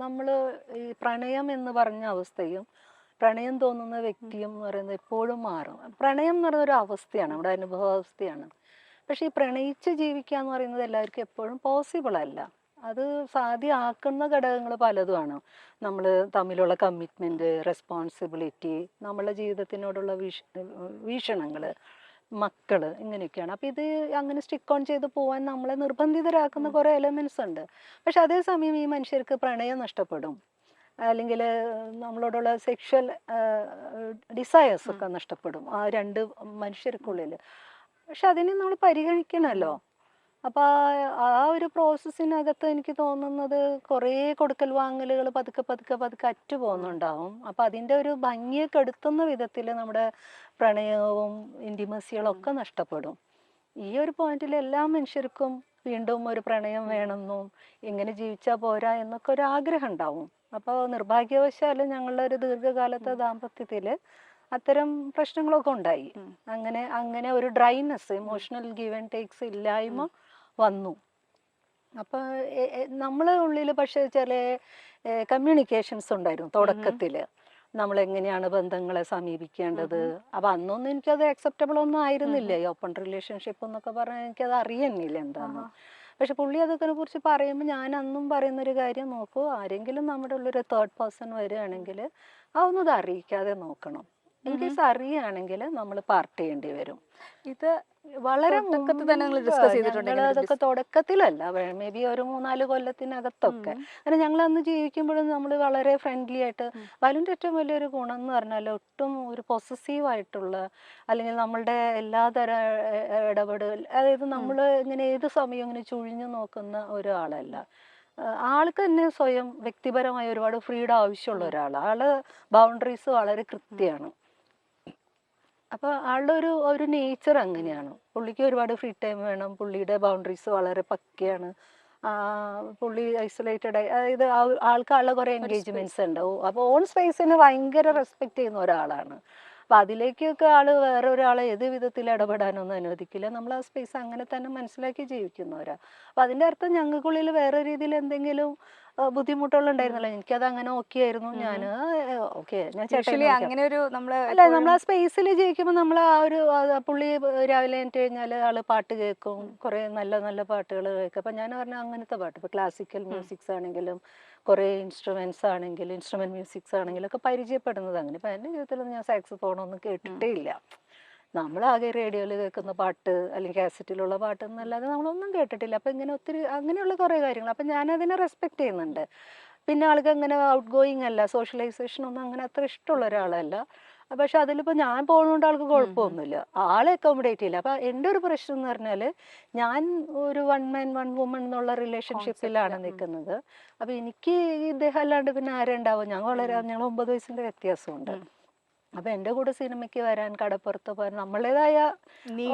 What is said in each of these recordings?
നമ്മൾ ഈ പ്രണയം എന്ന് പറഞ്ഞ അവസ്ഥയും പ്രണയം തോന്നുന്ന വ്യക്തിയും എന്ന് പറയുന്നത് എപ്പോഴും മാറും. പ്രണയം എന്ന് പറയുന്ന ഒരു അവസ്ഥയാണ്, നമ്മുടെ അനുഭവാവസ്ഥയാണ്. പക്ഷേ ഈ പ്രണയിച്ച് ജീവിക്കുക എന്ന് പറയുന്നത് എല്ലാവർക്കും എപ്പോഴും പോസിബിൾ അല്ല. അത് സാധ്യമാക്കുന്ന ഘടകങ്ങൾ പലതുമാണ്. നമ്മൾ തമ്മിലുള്ള കമ്മിറ്റ്മെൻറ്റ്, റെസ്പോൺസിബിലിറ്റി, നമ്മളുടെ ജീവിതത്തിനോടുള്ള വീക്ഷണങ്ങൾ, മക്കള്, ഇങ്ങനെയൊക്കെയാണ്. അപ്പം ഇത് അങ്ങനെ സ്റ്റിക്ക് ഓൺ ചെയ്ത് പോകാൻ നമ്മളെ നിർബന്ധിതരാക്കുന്ന കുറേ എലമെൻറ്റ്സ് ഉണ്ട്. പക്ഷെ അതേസമയം ഈ മനുഷ്യർക്ക് പ്രണയം നഷ്ടപ്പെടും, അല്ലെങ്കിൽ നമ്മളോടുള്ള സെക്ഷൽ ഡിസയേഴ്സ് ഒക്കെ നഷ്ടപ്പെടും ആ രണ്ട് മനുഷ്യർക്കുള്ളിൽ. പക്ഷെ അതിനെ നമ്മൾ പരിഗണിക്കണമല്ലോ. അപ്പോൾ ആ ഒരു പ്രോസസ്സിനകത്ത് എനിക്ക് തോന്നുന്നത് കുറേ കൊടുക്കൽ വാങ്ങലുകൾ പതുക്കെ പതുക്കെ പതുക്കെ അറ്റു പോകുന്നുണ്ടാവും. അപ്പം അതിൻ്റെ ഒരു ഭംഗിയെ കെടുത്തുന്ന വിധത്തിൽ നമ്മുടെ പ്രണയവും ഇൻറ്റിമസികളും ഒക്കെ നഷ്ടപ്പെടും. ഈ ഒരു പോയിന്റിൽ എല്ലാ മനുഷ്യർക്കും വീണ്ടും ഒരു പ്രണയം വേണമെന്നും ഇങ്ങനെ ജീവിച്ചാൽ പോരാ എന്നൊക്കെ ഒരു ആഗ്രഹം ഉണ്ടാവും. അപ്പോൾ നിർഭാഗ്യവശാൽ ഞങ്ങളുടെ ഒരു ദീർഘകാലത്തെ ദാമ്പത്യത്തിൽ അത്തരം പ്രശ്നങ്ങളൊക്കെ ഉണ്ടായി. അങ്ങനെ ഒരു dryness, emotional give and takes ഇല്ലായ്മ വന്നു. അപ്പോൾ നമ്മളെ ഉള്ളിൽ പക്ഷേ ചില കമ്മ്യൂണിക്കേഷൻസ് ഉണ്ടായിരുന്നു തുടക്കത്തിൽ. നമ്മളെങ്ങനെയാണ് ബന്ധങ്ങളെ സമീപിക്കേണ്ടത്. അപ്പം അന്നൊന്നും എനിക്കത് അക്സെപ്റ്റബിൾ ഒന്നും ആയിരുന്നില്ല. ഈ ഓപ്പൺ റിലേഷൻഷിപ്പ് എന്നൊക്കെ പറഞ്ഞാൽ എനിക്കത് അറിയുന്നില്ല എന്താണെന്ന്. പക്ഷെ പുള്ളി അതൊക്കെ കുറിച്ച് പറയുമ്പോൾ ഞാൻ അന്നും പറയുന്നൊരു കാര്യം, നോക്കൂ, ആരെങ്കിലും നമ്മുടെ ഉള്ളൊരു തേർഡ് പേഴ്സൺ വരികയാണെങ്കിൽ അതൊന്നും ഇത് അറിയിക്കാതെ നോക്കണം. ഇൻകേസ് അറിയുകയാണെങ്കിൽ നമ്മൾ പാർട്ട് ചെയ്യേണ്ടി വരും. ഇത് വളരെ അതൊക്കെ തുടക്കത്തിലല്ല, മേ ബി ഒരു 3-4 കൊല്ലത്തിനകത്തൊക്കെ. കാരണം ഞങ്ങൾ അന്ന് ജീവിക്കുമ്പോഴും നമ്മൾ വളരെ ഫ്രണ്ട്ലി ആയിട്ട്. വലുൻ്റെ ഏറ്റവും വലിയൊരു ഗുണം എന്ന് പറഞ്ഞാൽ ഒട്ടും ഒരു പൊസസീവ് ആയിട്ടുള്ള, അല്ലെങ്കിൽ നമ്മളുടെ എല്ലാതരം ഇടപെടൽ, അതായത് നമ്മൾ ഇങ്ങനെ ഏത് സമയവും ഇങ്ങനെ ചുഴിഞ്ഞു നോക്കുന്ന ഒരാളല്ല. ആൾക്ക് തന്നെ സ്വയം വ്യക്തിപരമായ ഒരുപാട് ഫ്രീഡം ആവശ്യമുള്ള ഒരാളാണ്. ആള് ബൗണ്ടറീസ് വളരെ കൃത്യമാണ്. അപ്പോൾ ആളുടെ ഒരു നേച്ചർ അങ്ങനെയാണ്. പുള്ളിക്ക് ഒരുപാട് ഫ്രീ ടൈം വേണം, പുള്ളിയുടെ ബൗണ്ടറീസ് വളരെ പക്കയാണ്. പുള്ളി ഐസൊലേറ്റഡ് ആയി, അതായത് ആൾക്ക് ആളുടെ കുറേ എൻഗേജ്മെന്റ്സ് ഉണ്ടാവും. അപ്പോൾ ഓൺ സ്പേസിനെ ഭയങ്കര റെസ്പെക്ട് ചെയ്യുന്ന ഒരാളാണ്. അപ്പം അതിലേക്കൊക്കെ വേറെ ഒരാളെ ഏത് വിധത്തിൽ ഇടപെടാനൊന്നും അനുവദിക്കില്ല. നമ്മൾ ആ സ്പേസ് അങ്ങനെ തന്നെ മനസ്സിലാക്കി ജീവിക്കുന്നവരാ. അപ്പം അതിൻ്റെ അർത്ഥം ഞങ്ങൾക്കുള്ളിൽ വേറെ രീതിയിൽ എന്തെങ്കിലും ബുദ്ധിമുട്ടുകളുണ്ടായിരുന്നല്ലോ. എനിക്കത് അങ്ങനെ ഓക്കെ ആയിരുന്നു. ഞാൻ ഓക്കെ, ഞാൻ അങ്ങനെ ഒരു അല്ല, നമ്മൾ ആ സ്പേസിൽ ജീവിക്കുമ്പോൾ നമ്മൾ ആ ഒരു പുള്ളി രാവിലെ എണീറ്റ് കഴിഞ്ഞാൽ ആള് പാട്ട് കേൾക്കും, കുറേ നല്ല നല്ല പാട്ടുകൾ കേൾക്കും. അപ്പം ഞാൻ പറഞ്ഞ അങ്ങനത്തെ പാട്ട്, ഇപ്പോൾ ക്ലാസിക്കൽ മ്യൂസിക്സ് ആണെങ്കിലും കുറേ ഇൻസ്ട്രുമെന്റ്സ് ആണെങ്കിലും ഇൻസ്ട്രുമെന്റ് മ്യൂസിക്സ് ആണെങ്കിലും ഒക്കെ പരിചയപ്പെടുന്നത് അങ്ങനെ. ഇപ്പം എൻ്റെ ജീവിതത്തിലൊന്നും ഞാൻ സാക്സോഫോണൊന്നും കേട്ടിട്ടേ ഇല്ല. നമ്മളാകെ റേഡിയോയിൽ കേൾക്കുന്ന പാട്ട് അല്ലെങ്കിൽ കാസറ്റിലുള്ള പാട്ട് എന്നല്ലാതെ നമ്മളൊന്നും കേട്ടിട്ടില്ല. അപ്പം ഇങ്ങനെ ഒത്തിരി അങ്ങനെയുള്ള കുറേ കാര്യങ്ങൾ. അപ്പം ഞാനതിനെ റെസ്പെക്ട് ചെയ്യുന്നുണ്ട്. പിന്നെ ആൾക്ക് അങ്ങനെ ഔട്ട് ഗോയിങ് അല്ല, സോഷ്യലൈസേഷൻ ഒന്നും അങ്ങനെ അത്ര ഇഷ്ടമുള്ള ഒരാളല്ല. പക്ഷെ അതിലിപ്പോൾ ഞാൻ പോകുന്നതുകൊണ്ട് ആൾക്ക് കുഴപ്പമൊന്നുമില്ല, ആളെ അക്കോമഡേറ്റ് ചെയ്യില്ല. അപ്പം എൻ്റെ ഒരു പ്രശ്നം എന്ന് പറഞ്ഞാൽ ഞാൻ ഒരു 1 man 1 woman എന്നുള്ള റിലേഷൻഷിപ്പിലാണ് നിൽക്കുന്നത്. അപ്പം എനിക്ക് ഇദ്ദേഹം അല്ലാണ്ട് പിന്നെ ആരുണ്ടാവും? ഞങ്ങൾ 9 വയസ്സിൻ്റെ വ്യത്യാസമുണ്ട്. അപ്പം എൻ്റെ കൂടെ സിനിമയ്ക്ക് വരാൻ, കടപ്പുറത്ത് പോകാൻ നമ്മളുടേതായ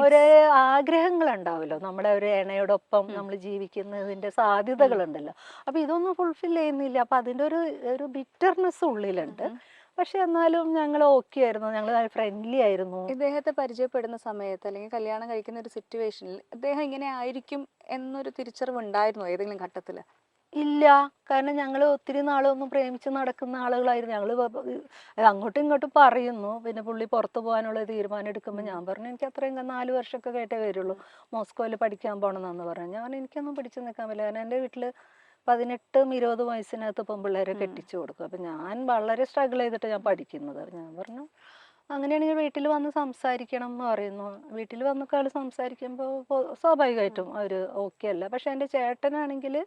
ഒരേ ആഗ്രഹങ്ങളുണ്ടാവുമല്ലോ. നമ്മുടെ ഒരു ഇണയോടൊപ്പം നമ്മൾ ജീവിക്കുന്നതിൻ്റെ സാധ്യതകളുണ്ടല്ലോ. അപ്പം ഇതൊന്നും ഫുൾഫിൽ ചെയ്യുന്നില്ല. അപ്പം അതിൻ്റെ ഒരു ബിറ്റർനെസ് ഉള്ളിലുണ്ട്. പക്ഷെ എന്നാലും ഞങ്ങൾ ഓക്കെ ആയിരുന്നു, ഞങ്ങൾ ഫ്രണ്ട്ലി ആയിരുന്നു. ഇദ്ദേഹത്തെ പരിചയപ്പെടുന്ന സമയത്ത് അല്ലെങ്കിൽ കല്യാണം കഴിക്കുന്ന ഒരു സിറ്റുവേഷനിൽ ഇദ്ദേഹം ഇങ്ങനെ ആയിരിക്കും എന്നൊരു തിരിച്ചറിവ് ഉണ്ടായിരുന്നോ ഏതെങ്കിലും ഘട്ടത്തിൽ? ഇല്ല, കാരണം ഞങ്ങൾ ഒത്തിരി നാളൊന്നും പ്രേമിച്ച് നടക്കുന്ന ആളുകളായിരുന്നു. ഞങ്ങൾ അങ്ങോട്ടും ഇങ്ങോട്ടും പറയുന്നു. പിന്നെ പുള്ളി പുറത്ത് പോകാനുള്ള തീരുമാനം എടുക്കുമ്പോൾ ഞാൻ പറഞ്ഞു, എനിക്ക് അത്രയും 4 വർഷമൊക്കെ കേട്ടേ വരുള്ളൂ, മോസ്കോയിൽ പഠിക്കാൻ പോകണമെന്നാന്ന് പറഞ്ഞു. ഞാൻ എനിക്കൊന്നും പിടിച്ചു നിൽക്കാൻ പറ്റില്ല. കാരണം എൻ്റെ വീട്ടിൽ 18-20 വയസ്സിനകത്ത് പെൺപിള്ളേരെ കെട്ടിച്ചു കൊടുക്കും. അപ്പം ഞാൻ വളരെ സ്ട്രഗിൾ ചെയ്തിട്ട് ഞാൻ പഠിക്കുന്നത്. ഞാൻ പറഞ്ഞു, അങ്ങനെയാണെങ്കിൽ വീട്ടിൽ വന്ന് സംസാരിക്കണം എന്ന് പറയുന്നു. വീട്ടിൽ വന്നൊക്കെ ആൾ സംസാരിക്കുമ്പോൾ സ്വാഭാവികമായിട്ടും അവർ ഓക്കെ അല്ല. പക്ഷെ എൻ്റെ ചേട്ടനാണെങ്കിൽ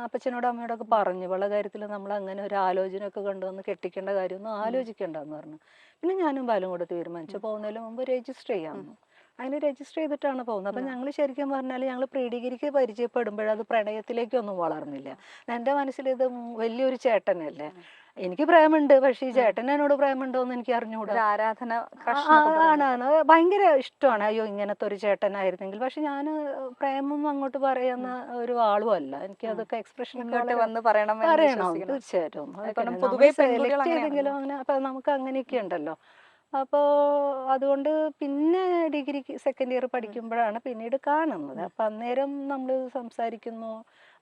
അപ്പച്ചനോടും അമ്മയോടൊക്കെ പറഞ്ഞു, ഇവളുടെ കാര്യത്തിൽ നമ്മൾ അങ്ങനെ ഒരു ആലോചനയൊക്കെ കൊണ്ടുവന്ന് കെട്ടിക്കേണ്ട കാര്യമൊന്നും ആലോചിക്കേണ്ടെന്ന് പറഞ്ഞു. പിന്നെ ഞാനും ബാലും കൂടെ തീരുമാനിച്ചു പോകുന്നതിന് മുമ്പ് രജിസ്റ്റർ ചെയ്യാമെന്ന്. അങ്ങനെ രജിസ്റ്റർ ചെയ്തിട്ടാണ് പോകുന്നത്. അപ്പം ഞങ്ങൾ ശരിക്കും പറഞ്ഞാൽ ഞങ്ങൾ പ്രീ ഡിഗ്രിക്ക് പരിചയപ്പെടുമ്പോഴത് പ്രണയത്തിലേക്കൊന്നും വളർന്നില്ല. എൻ്റെ മനസ്സിൽ ഇത് വലിയൊരു ചേട്ടനല്ലേ, എനിക്ക് പ്രേമുണ്ട്, പക്ഷേ ഈ ചേട്ടൻ എന്നോട് പ്രേമുണ്ടോ എന്ന് എനിക്ക് അറിഞ്ഞുകൂടാ. ആരാധന ആണ്, ഭയങ്കര ഇഷ്ടമാണ്. അയ്യോ, ഇങ്ങനത്തെ ഒരു ചേട്ടനായിരുന്നെങ്കിൽ. പക്ഷെ ഞാൻ പ്രേമം അങ്ങോട്ട് പറയുന്ന ഒരു ആളും അല്ല. എനിക്ക് അതൊക്കെ എക്സ്പ്രഷൻ പറയണം തീർച്ചയായിട്ടും. സെലക്ട് ചെയ്തെങ്കിലും അങ്ങനെ അപ്പം നമുക്ക് അങ്ങനെയൊക്കെ ഉണ്ടല്ലോ. അപ്പോൾ അതുകൊണ്ട് പിന്നെ ഡിഗ്രി സെക്കൻഡ് ഇയർ പഠിക്കുമ്പോഴാണ് പിന്നീട് കാണുന്നത്. അപ്പം അന്നേരം നമ്മൾ സംസാരിക്കുന്നു,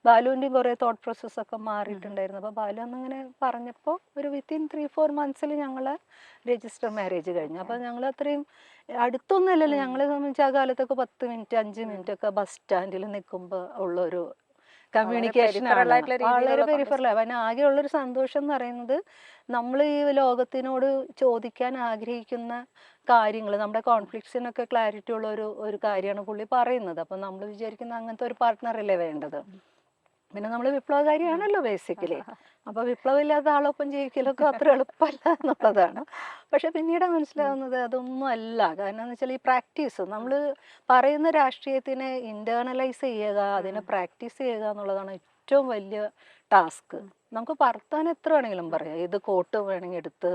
ബാലുവിൻ്റെയും കുറേ തോട്ട് പ്രോസസ്സൊക്കെ മാറിയിട്ടുണ്ടായിരുന്നു. അപ്പോൾ ബാലു അന്നിങ്ങനെ പറഞ്ഞപ്പോൾ ഒരു വിത്തിൻ 3-4 മന്ത്സിൽ ഞങ്ങൾ രജിസ്റ്റർ മാരേജ് കഴിഞ്ഞു. അപ്പോൾ ഞങ്ങൾ അത്രയും അടുത്തൊന്നുമല്ലല്ലോ, ഞങ്ങളെ സംബന്ധിച്ച് ആ കാലത്തൊക്കെ 10 മിനിറ്റ് 5 മിനിറ്റ് ഒക്കെ ബസ് സ്റ്റാൻഡിൽ നിൽക്കുമ്പോൾ ഉള്ളൊരു കമ്മ്യൂണിക്കേഷൻ ആണ്, വളരെ പെരിഫറലാണ്. പിന്നെ ആകെയുള്ളൊരു സന്തോഷം എന്ന് പറയുന്നത് നമ്മൾ ഈ ലോകത്തിനോട് ചോദിക്കാൻ ആഗ്രഹിക്കുന്ന കാര്യങ്ങൾ, നമ്മുടെ കോൺഫ്ലിക്ട്സിനൊക്കെ ക്ലാരിറ്റി ഉള്ള ഒരു കാര്യമാണ് പുള്ളി പറയുന്നത്. അപ്പം നമ്മൾ വിചാരിക്കുന്ന അങ്ങനത്തെ ഒരു പാർട്ട്ണറല്ലേ വേണ്ടത്. പിന്നെ നമ്മൾ വിപ്ലവകാരിയാണല്ലോ ബേസിക്കലി. അപ്പോൾ വിപ്ലവമില്ലാത്ത ആളൊപ്പം ജീവിക്കലൊക്കെ അത്ര എളുപ്പമല്ല എന്നുള്ളതാണ്. പക്ഷെ പിന്നീട് മനസ്സിലാവുന്നത് അതൊന്നും അല്ല. കാരണം എന്ന് വെച്ചാൽ ഈ പ്രാക്ടീസ്, നമ്മൾ പറയുന്ന രാഷ്ട്രീയത്തിനെ ഇന്റേണലൈസ് ചെയ്യുക, അതിനെ പ്രാക്ടീസ് ചെയ്യുക എന്നുള്ളതാണ് ഏറ്റവും വലിയ ടാസ്ക്. നമുക്ക് വർത്താനം എത്ര വേണമെങ്കിലും പറയാം, ഇത് കോട്ട് വേണമെങ്കിൽ എടുത്ത്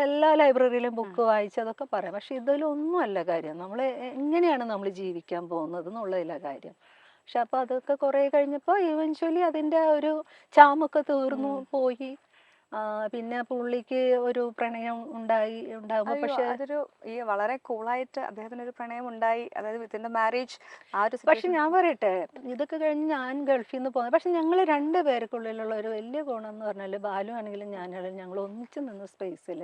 എല്ലാ ലൈബ്രറിയിലും ബുക്ക് വായിച്ച് അതൊക്കെ പറയാം. പക്ഷെ ഇതിലൊന്നും അല്ല കാര്യം. നമ്മൾ എങ്ങനെയാണ് നമ്മൾ ജീവിക്കാൻ പോകുന്നത് എന്നുള്ളതില്ല കാര്യം. പക്ഷെ അപ്പൊ അതൊക്കെ കുറെ കഴിഞ്ഞപ്പോൾ ഇവൻച്വലി അതിന്റെ ഒരു ചാമൊക്കെ തീർന്നു പോയി. പിന്നെ പുള്ളിക്ക് ഒരു പ്രണയം ഉണ്ടാകുമ്പോൾ പക്ഷെ അതൊരു ഈ വളരെ കൂളായിട്ട് അദ്ദേഹത്തിന് ഒരു പ്രണയം ഉണ്ടായി, അതായത് വിത്തിൻ ദ മാരേജ് ആ ഒരു. പക്ഷെ ഞാൻ പറയട്ടെ, ഇതൊക്കെ കഴിഞ്ഞ് ഞാൻ ഗൾഫിൽ നിന്ന് പോകുന്നത്, പക്ഷെ ഞങ്ങൾ 2 പേർക്കുള്ളിലുള്ള ഒരു വലിയ ഗുണം എന്ന് പറഞ്ഞാൽ ബാലു ആണെങ്കിലും ഞാനാണെങ്കിലും ഞങ്ങൾ ഒന്നിച്ച് നിന്ന സ്പേസിൽ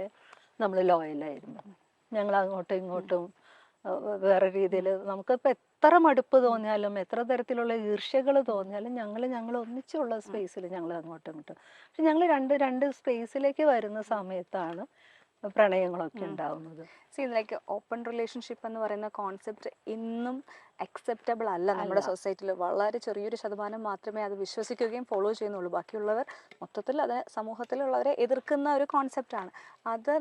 നമ്മൾ ലോയലായിരുന്നു. ഞങ്ങൾ അങ്ങോട്ടും ഇങ്ങോട്ടും വേറെ രീതിയിൽ നമുക്കിപ്പോൾ എത്ര മടുപ്പ് തോന്നിയാലും എത്ര തരത്തിലുള്ള ഈർഷ്യകൾ തോന്നിയാലും ഞങ്ങൾ ഒന്നിച്ചുള്ള സ്പേസിൽ ഞങ്ങൾ അങ്ങോട്ടും ഇങ്ങോട്ടും. പക്ഷെ ഞങ്ങൾ രണ്ട് സ്പേസിലേക്ക് വരുന്ന സമയത്താണ് പ്രണയങ്ങളൊക്കെ ഉണ്ടാവുന്നത്. ലൈക്ക് ഓപ്പൺ റിലേഷൻഷിപ്പ് എന്ന് പറയുന്ന കോൺസെപ്റ്റ് ഇന്നും അക്സെപ്റ്റബിൾ അല്ല നമ്മുടെ സൊസൈറ്റിയിൽ. വളരെ ചെറിയൊരു ശതമാനം മാത്രമേ അത് വിശ്വസിക്കുകയും ഫോളോ ചെയ്യുന്നുള്ളൂ. ബാക്കിയുള്ളവർ മൊത്തത്തിൽ അത് സമൂഹത്തിലുള്ളവരെ എതിർക്കുന്ന ഒരു കോൺസെപ്റ്റാണ്. അത്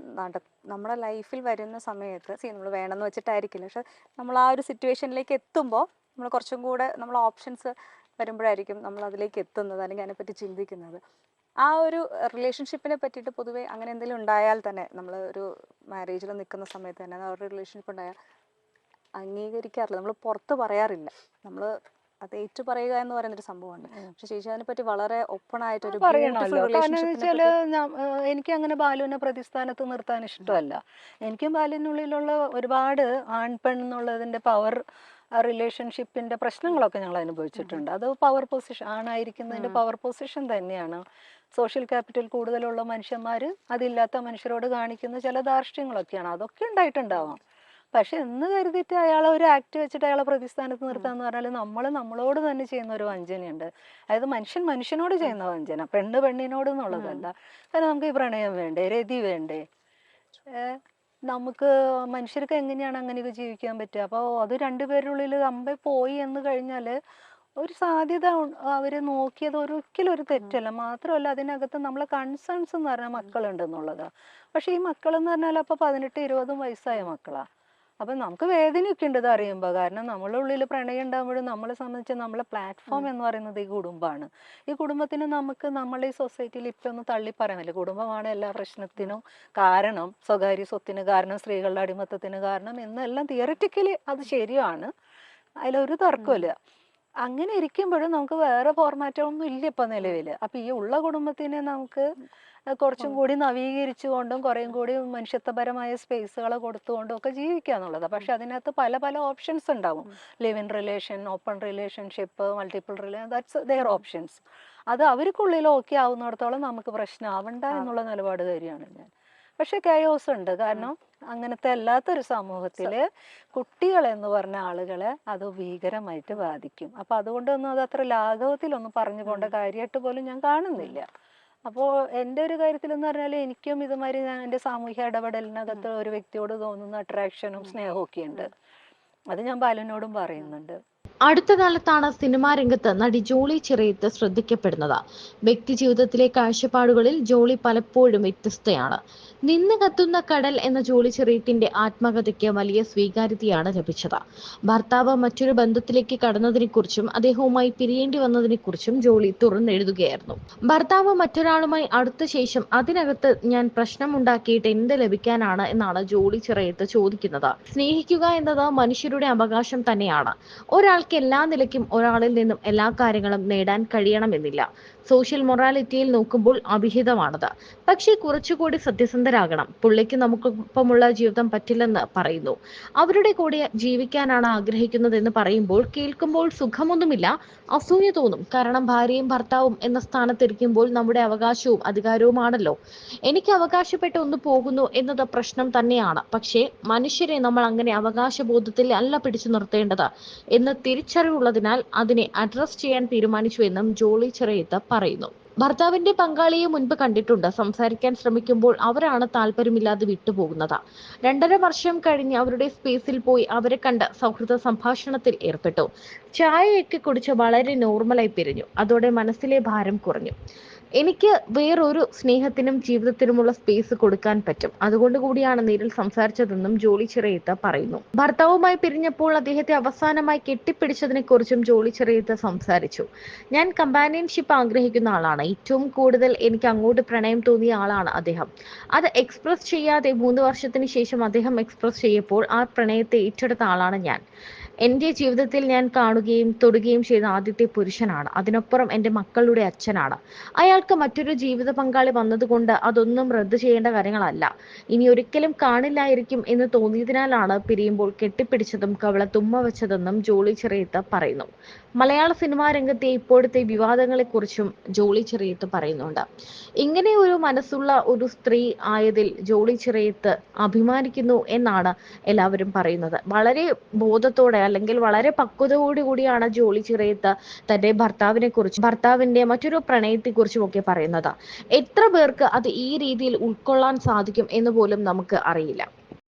നമ്മുടെ ലൈഫിൽ വരുന്ന സമയത്ത് നമ്മൾ വേണമെന്ന് വെച്ചിട്ടായിരിക്കില്ല, പക്ഷെ നമ്മൾ ആ ഒരു സിറ്റുവേഷനിലേക്ക് എത്തുമ്പോൾ നമ്മൾ കുറച്ചും കൂടെ നമ്മൾ ഓപ്ഷൻസ് വരുമ്പോഴായിരിക്കും നമ്മൾ അതിലേക്ക് എത്തുന്നത്, അല്ലെങ്കിൽ അതിനെപ്പറ്റി ചിന്തിക്കുന്നത്. ആ ഒരു റിലേഷൻഷിപ്പിനെ പറ്റിയിട്ട് പൊതുവെ അങ്ങനെ എന്തെങ്കിലും ഉണ്ടായാൽ തന്നെ, നമ്മൾ ഒരു മാരേജിൽ നിൽക്കുന്ന സമയത്ത് തന്നെ ആ ഒരു റിലേഷൻഷിപ്പ് ഉണ്ടായാൽ അംഗീകരിക്കാറില്ല, നമ്മൾ പുറത്ത് പറയാറില്ല. നമ്മൾ അത് ഏറ്റു പറയുക എന്ന് പറയുന്നൊരു സംഭവമുണ്ട്. പക്ഷെ ചേച്ചി അതിനെ പറ്റി വളരെ ഓപ്പൺ ആയിട്ടൊരു പറയണല്ലോ. കാരണം വെച്ചാല് എനിക്ക് അങ്ങനെ ബാലുവിനെ പ്രതിസ്ഥാനത്ത് നിർത്താൻ ഇഷ്ടമല്ല. എനിക്കും ബാലുവിനുള്ളിലുള്ള ഒരുപാട് ആൺ പെൺ എന്നുള്ളതിന്റെ പവർ റിലേഷൻഷിപ്പിന്റെ പ്രശ്നങ്ങളൊക്കെ ഞങ്ങൾ അനുഭവിച്ചിട്ടുണ്ട്. അത് പവർ പൊസിഷൻ, ആണായിരിക്കുന്നതിന്റെ പവർ പൊസിഷൻ തന്നെയാണ്. സോഷ്യൽ ക്യാപിറ്റൽ കൂടുതലുള്ള മനുഷ്യന്മാർ അതില്ലാത്ത മനുഷ്യരോട് കാണിക്കുന്ന ചില ധാർഷ്ട്യങ്ങളൊക്കെയാണ്. അതൊക്കെ ഉണ്ടായിട്ടുണ്ടാവാം. പക്ഷെ എന്ന് കരുതിയിട്ട് അയാളെ ഒരു ആക്ട് വെച്ചിട്ട് അയാളെ പ്രതിസ്ഥാനത്ത് നിർത്താന്ന് പറഞ്ഞാൽ നമ്മളോട് തന്നെ ചെയ്യുന്ന ഒരു വഞ്ചനയുണ്ട്. അതായത് മനുഷ്യനോട് ചെയ്യുന്ന വഞ്ചന, പെണ്ണിനോട് എന്നുള്ളതല്ല. കാരണം നമുക്ക് ഈ പ്രണയം വേണ്ടേ, രതി വേണ്ടേ, നമുക്ക് മനുഷ്യർക്ക് എങ്ങനെയാണ് അങ്ങനെയൊക്കെ ജീവിക്കാൻ പറ്റുക? അപ്പോൾ അത് 2 പേരുള്ളിൽ പോയി എന്ന് കഴിഞ്ഞാൽ ഒരു സാധ്യത അവര് നോക്കിയത് ഒരിക്കലും ഒരു തെറ്റല്ല. മാത്രമല്ല അതിനകത്ത് നമ്മളെ കൺസേൺസ് എന്ന് പറഞ്ഞാൽ മക്കളുണ്ട് എന്നുള്ളതാണ്. പക്ഷെ ഈ മക്കളെന്ന് പറഞ്ഞാൽ അപ്പൊ 18-20 വയസ്സായ മക്കളാ. അപ്പൊ നമുക്ക് വേദനയൊക്കെ ഉണ്ട് ഇത് അറിയുമ്പോൾ. കാരണം നമ്മളുടെ ഉള്ളിൽ പ്രണയം ഉണ്ടാകുമ്പോഴും നമ്മളെ സംബന്ധിച്ച് നമ്മളെ പ്ലാറ്റ്ഫോം എന്ന് പറയുന്നത് ഈ കുടുംബമാണ്. ഈ കുടുംബത്തിന് നമുക്ക് നമ്മളെ ഈ സൊസൈറ്റിയിൽ ഇപ്പൊ ഒന്ന് തള്ളി പറയാൻ പറ്റില്ല. കുടുംബമാണ് എല്ലാ പ്രശ്നത്തിനും കാരണം, സ്വകാര്യ സ്വത്തിന് കാരണം, സ്ത്രീകളുടെ അടിമത്തത്തിന് കാരണം എന്നെല്ലാം തിയറിറ്റിക്കലി അത് ശരിയാണ്, അതിലൊരു തർക്കമില്ല. അങ്ങനെ ഇരിക്കുമ്പോഴും നമുക്ക് വേറെ ഫോർമാറ്റൊന്നും ഇല്ല ഇപ്പൊ നിലവിൽ. അപ്പൊ ഈ ഉള്ള കുടുംബത്തിനെ നമുക്ക് കുറച്ചും കൂടി നവീകരിച്ചുകൊണ്ടും കുറേയും കൂടി മനുഷ്യത്വപരമായ സ്പേസുകൾ കൊടുത്തുകൊണ്ടും ഒക്കെ ജീവിക്കുക എന്നുള്ളത്. പക്ഷെ അതിനകത്ത് പല ഓപ്ഷൻസ് ഉണ്ടാവും. Live in relation, open relationship, multiple relation, that's there options. അത് അവർക്കുള്ളിൽ ഓക്കെ ആവുന്നിടത്തോളം നമുക്ക് പ്രശ്നമാവണ്ട എന്നുള്ള നിലപാടുകാരിയാണ് ഞാൻ. പക്ഷെ കെയോസ് ഉണ്ട്. കാരണം അങ്ങനത്തെ അല്ലാത്തൊരു സമൂഹത്തില് കുട്ടികൾ എന്ന് പറഞ്ഞ ആളുകളെ അത് ഭീകരമായിട്ട് ബാധിക്കും. അപ്പൊ അതുകൊണ്ടൊന്നും അത് അത്ര ലാഘവത്തിലൊന്നും പറഞ്ഞു പോകേണ്ട കാര്യമായിട്ട് പോലും ഞാൻ കാണുന്നില്ല. അപ്പോൾ എൻ്റെ ഒരു കാര്യത്തിൽ എന്ന് പറഞ്ഞാൽ എനിക്കും ഇതുമാതിരി ഞാൻ എൻ്റെ സാമൂഹ്യ ഇടപെടലിനകത്ത് ഒരു വ്യക്തിയോട് തോന്നുന്ന അട്രാക്ഷനും സ്നേഹവും ഒക്കെ ഉണ്ട്. അത് ഞാൻ ബാലുവിനോടും പറയുന്നുണ്ട്. അടുത്ത കാലത്താണ് സിനിമാ രംഗത്ത് നടി ജോളി ചിറയത്ത് ശ്രദ്ധിക്കപ്പെടുന്നത്. വ്യക്തി ജീവിതത്തിലെ കാഴ്ചപ്പാടുകളിൽ ജോളി പലപ്പോഴും വ്യത്യസ്തയാണ്. നിന്ന് കത്തുന്ന കടൽ എന്ന ജോളി ചിറയത്തിന്റെ ആത്മകഥയ്ക്ക് വലിയ സ്വീകാര്യതയാണ് ലഭിച്ചത്. ഭർത്താവ് മറ്റൊരു ബന്ധത്തിലേക്ക് കടന്നതിനെക്കുറിച്ചും അദ്ദേഹവുമായി പിരിയേണ്ടി വന്നതിനെക്കുറിച്ചും ജോളി തുറന്നെഴുതുകയായിരുന്നു. ഭർത്താവ് മറ്റൊരാളുമായി അടുത്ത ശേഷം അതിനകത്ത് ഞാൻ പ്രശ്നമുണ്ടാക്കിയിട്ട് എന്ത് ലഭിക്കാനാണ് എന്നാണ് ജോളി ചിറയത്ത് ചോദിക്കുന്നത്. സ്നേഹിക്കുക എന്നത് മനുഷ്യരുടെ അവകാശം തന്നെയാണ്. ഒരാൾക്ക് ഒരാൾക്ക് എല്ലാ നിലയ്ക്കും ഒരാളിൽ നിന്നും എല്ലാ കാര്യങ്ങളും നേടാൻ കഴിയണമെന്നില്ല. സോഷ്യൽ മൊറാലിറ്റിയിൽ നോക്കുമ്പോൾ അഭിഹിതമാണത്. പക്ഷേ കുറച്ചുകൂടി സത്യസന്ധരാകണം. പുള്ളിക്ക് നമുക്കൊപ്പമുള്ള ജീവിതം പറ്റില്ലെന്ന് പറയുന്നു. അവരുടെ കൂടെ ജീവിക്കാനാണ് ആഗ്രഹിക്കുന്നതെന്ന് പറയുമ്പോൾ കേൾക്കുമ്പോൾ സുഖമൊന്നുമില്ല, അസൂയ തോന്നും. കാരണം ഭാര്യയും ഭർത്താവും എന്ന സ്ഥാനത്തിരിക്കുമ്പോൾ നമ്മുടെ അവകാശവും അധികാരവുമാണല്ലോ. എനിക്ക് അവകാശപ്പെട്ട് ഒന്ന് പോകുന്നു എന്നത് പ്രശ്നം തന്നെയാണ്. പക്ഷേ മനുഷ്യരെ നമ്മൾ അങ്ങനെ അവകാശബോധത്തിൽ അല്ല പിടിച്ചു നിർത്തേണ്ടത് എന്ന് തിരിച്ചറിവുള്ളതിനാൽ അതിനെ അഡ്രസ് ചെയ്യാൻ തീരുമാനിച്ചു എന്നും ജോളി ചെറിയത്ത് പറയുന്നു. ഭർത്താവിന്റെ പങ്കാളിയെ മുൻപ് കണ്ടിട്ടുണ്ട്. സംസാരിക്കാൻ ശ്രമിക്കുമ്പോൾ അവരാണ് താല്പര്യമില്ലാതെ വിട്ടുപോകുന്നത്. 2.5 വർഷം കഴിഞ്ഞ് അവരുടെ സ്പേസിൽ പോയി അവരെ കണ്ട് സൗഹൃദ സംഭാഷണത്തിൽ ഏർപ്പെട്ടു. ചായയൊക്കെ കുടിച്ച് വളരെ നോർമലായി പിരിഞ്ഞു. അതോടെ മനസ്സിലെ ഭാരം കുറഞ്ഞു. എനിക്ക് വേറൊരു സ്നേഹത്തിനും ജീവിതത്തിനുമുള്ള സ്പേസ് കൊടുക്കാൻ പറ്റും. അതുകൊണ്ട് കൂടിയാണ് നേരിൽ സംസാരിച്ചതെന്നും ജോളി ചെറിയത്ത് പറയുന്നു. ഭർത്താവുമായി പിരിഞ്ഞപ്പോൾ അദ്ദേഹത്തെ അവസാനമായി കെട്ടിപ്പിടിച്ചതിനെ കുറിച്ചും ജോളി ചെറിയത്ത് സംസാരിച്ചു. ഞാൻ കമ്പാനിയൻഷിപ്പ് ആഗ്രഹിക്കുന്ന ആളാണ്. ഏറ്റവും കൂടുതൽ എനിക്ക് അങ്ങോട്ട് പ്രണയം തോന്നിയ ആളാണ് അദ്ദേഹം. അത് എക്സ്പ്രസ് ചെയ്യാതെ 3 വർഷത്തിന് ശേഷം അദ്ദേഹം എക്സ്പ്രസ് ചെയ്യപ്പോൾ ആ പ്രണയത്തെ ഏറ്റെടുത്ത ആളാണ് ഞാൻ. എന്റെ ജീവിതത്തിൽ ഞാൻ കാണുകയും തൊടുകയും ചെയ്ത ആദ്യത്തെ പുരുഷനാണ്. അതിനപ്പുറം എന്റെ മക്കളുടെ അച്ഛനാണ്. അയാൾക്ക് മറ്റൊരു ജീവിത പങ്കാളി വന്നതുകൊണ്ട് അതൊന്നും റദ്ദ് ചെയ്യേണ്ട കാര്യങ്ങളല്ല. ഇനി ഒരിക്കലും കാണില്ലായിരിക്കും എന്ന് തോന്നിയതിനാലാണ് പിരിയുമ്പോൾ കെട്ടിപ്പിടിച്ചതും കവളത്തുമ്മ വെച്ചതെന്നും ജോളി ചെറിയത്ത് പറയുന്നു. മലയാള സിനിമാ രംഗത്തെ ഇപ്പോഴത്തെ വിവാദങ്ങളെക്കുറിച്ചും ജോളി ചെറിയത്ത് പറയുന്നുണ്ട്. ഇങ്ങനെ ഒരു മനസ്സുള്ള ഒരു സ്ത്രീ ആയതിൽ ജോളി ചെറിയത്ത് അഭിമാനിക്കുന്നു എന്നാണ് എല്ലാവരും പറയുന്നത്. വളരെ ബോധത്തോടെ അല്ലെങ്കിൽ വളരെ പക്വതയോടുകൂടിയാണ് ജോളി ചെറിയത്ത് തന്റെ ഭർത്താവിനെ കുറിച്ചും ഭർത്താവിന്റെ മറ്റൊരു പ്രണയത്തെ കുറിച്ചും ഒക്കെ പറയുന്നത്. എത്ര പേർക്ക് അത് ഈ രീതിയിൽ ഉൾക്കൊള്ളാൻ സാധിക്കും എന്ന് പോലും നമുക്ക് അറിയില്ല.